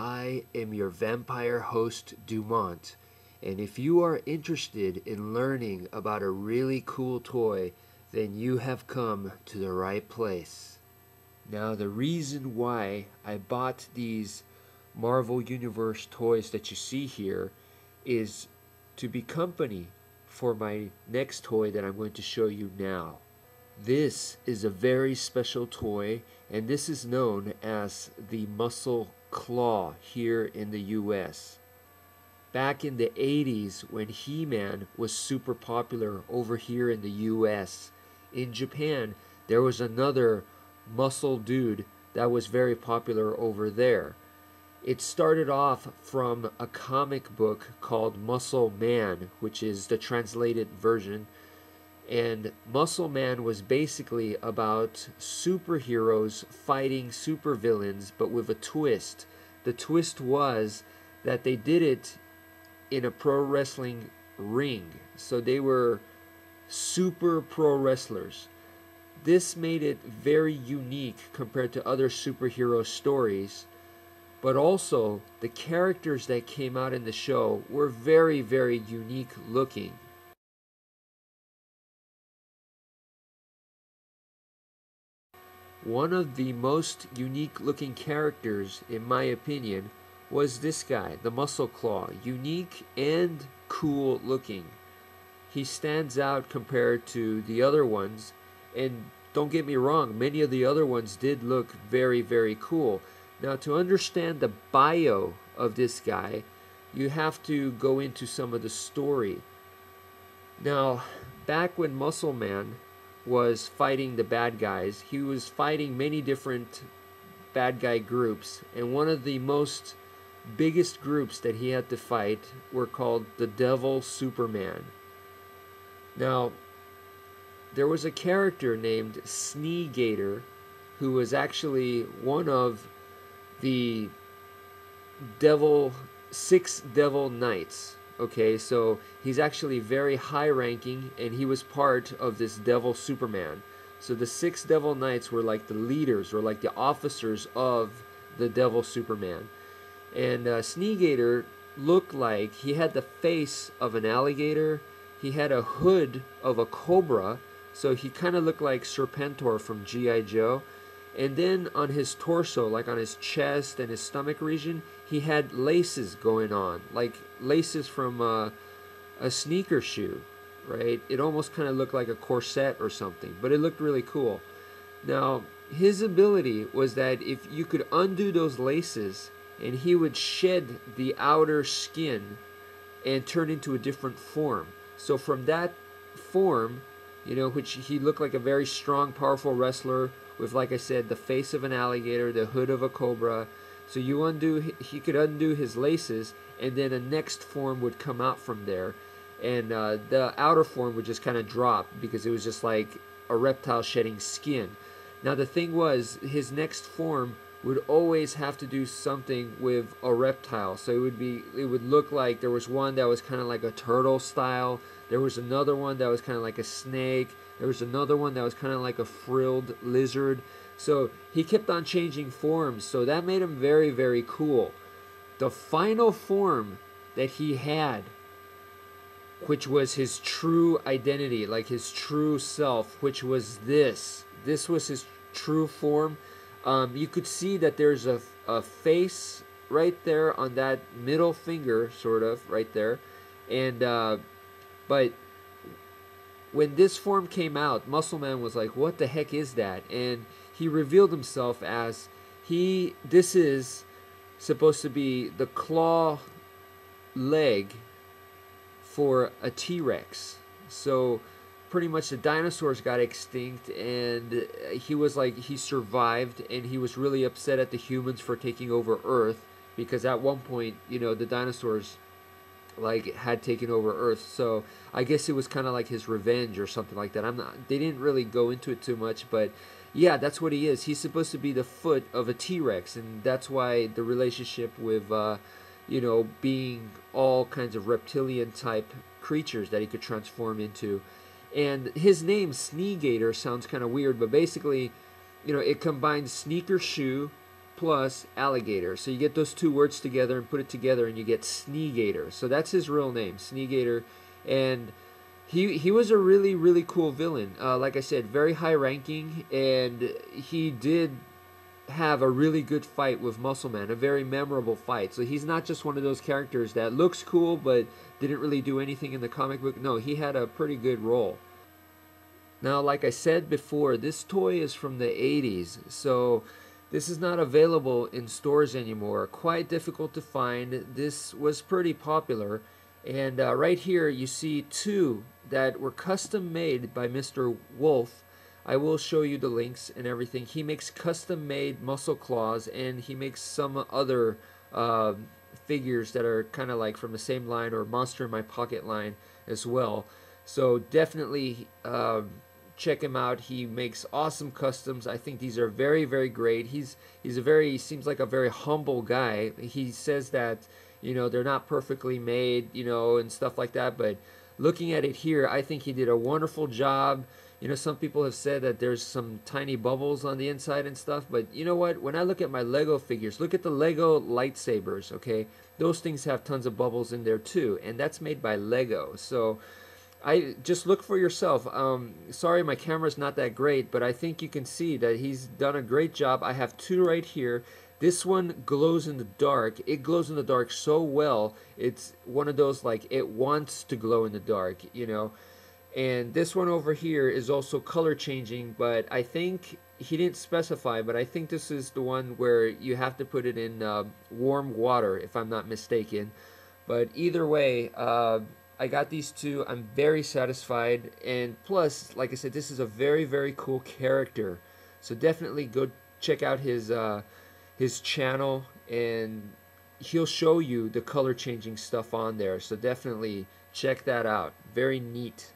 I am your vampire host, Dumont, and if you are interested in learning about a really cool toy, then you have come to the right place. Now, the reason why I bought these Marvel Universe toys that you see here is to be company for my next toy that I'm going to show you now. This is a very special toy, and this is known as the M.U.S.C.L.E here in the U.S. Back in the 80s, when He-Man was super popular over here in the U.S., in Japan there was another muscle dude that was very popular over there. It started off from a comic book called Muscle Man, which is the translated version. And Muscle Man was basically about superheroes fighting supervillains, but with a twist. The twist was that they did it in a pro wrestling ring. So they were super pro wrestlers. This made it very unique compared to other superhero stories. But also, the characters that came out in the show were very, very unique looking. One of the most unique looking characters, in my opinion, was this guy, the M.U.S.C.L.E. Unique and cool looking. He stands out compared to the other ones, and don't get me wrong, many of the other ones did look very, very cool. Now, to understand the bio of this guy, you have to go into some of the story. Now, back when Muscle Man was fighting the bad guys, he was fighting many different bad guy groups, and one of the most biggest groups that he had to fight were called the Devil Superman. Now, there was a character named Sneegator who was actually one of the six devil knights. Okay, so he's actually very high ranking, and he was part of this Devil Superman. So the six Devil Knights were like the leaders, or like the officers of the Devil Superman. And Sneegator looked like he had the face of an alligator. He had a hood of a cobra, so he kind of looked like Serpentor from G.I. Joe. And then on his torso, like on his chest and his stomach region, he had laces going on, like laces from a sneaker shoe, right? It almost kind of looked like a corset or something, but it looked really cool. Now, his ability was that if you could undo those laces, and he would shed the outer skin and turn into a different form. So from that form, you know, which he looked like a very strong, powerful wrestler with, like I said, the face of an alligator, the hood of a cobra. So he could undo his laces, and then a next form would come out from there. And the outer form would just kind of drop because it was just like a reptile shedding skin. Now the thing was, his next form would always have to do something with a reptile. So it would look like there was one that was kind of like a turtle style. There was another one that was kind of like a snake. There was another one that was kind of like a frilled lizard. So he kept on changing forms, so that made him very, very cool. The final form that he had, which was his true identity, like his true self, which was this. This was his true form. You could see that there's a face right there on that middle finger, sort of, right there. And, but when this form came out, Muscle Man was like, what the heck is that? And he revealed himself as, this is supposed to be the claw leg for a T-Rex. So pretty much the dinosaurs got extinct, and he survived, and he was really upset at the humans for taking over Earth, because at one point, you know, the dinosaurs had taken over Earth. So I guess it was kind of like his revenge or something like that. They didn't really go into it too much, but yeah, that's what he is. He's supposed to be the foot of a T-Rex, and that's why the relationship with you know, being all kinds of reptilian type creatures that he could transform into. And his name, Sneegator, sounds kind of weird, but basically, you know, it combines sneaker shoe plus alligator. So you get those two words together and put it together and you get Sneegator. So that's his real name, Sneegator. And he was a really, really cool villain. Like I said, very high ranking, and he did have a really good fight with Muscle Man, a very memorable fight. So he's not just one of those characters that looks cool but didn't really do anything in the comic book. No, he had a pretty good role. Now, like I said before, this toy is from the 80s, so this is not available in stores anymore. Quite difficult to find. This was pretty popular. And right here you see two that were custom made by Mr. Wolf. I will show you the links and everything. He makes custom made muscle claws, and he makes some other figures that are kind of like from the same line, or Monster in My Pocket line as well. So definitely check him out. He makes awesome customs. I think these are very, very great. He seems like a very humble guy. He says that, you know, they're not perfectly made, you know, and stuff like that, but looking at it here, I think he did a wonderful job. You know, some people have said that there's some tiny bubbles on the inside and stuff, but you know what? When I look at my Lego figures, look at the Lego lightsabers, okay? Those things have tons of bubbles in there too, and that's made by Lego. So I just look for yourself. Sorry, my camera's not that great, but I think you can see that he's done a great job. I have two right here. This one glows in the dark. It glows in the dark so well. It's one of those, like, it wants to glow in the dark, you know. And this one over here is also color changing, but I think he didn't specify, but I think this is the one where you have to put it in warm water, if I'm not mistaken. But either way, I got these two. I'm very satisfied, and plus, like I said, this is a very, very cool character. So definitely go check out his channel, and he'll show you the color changing stuff on there. So definitely check that out. Very neat.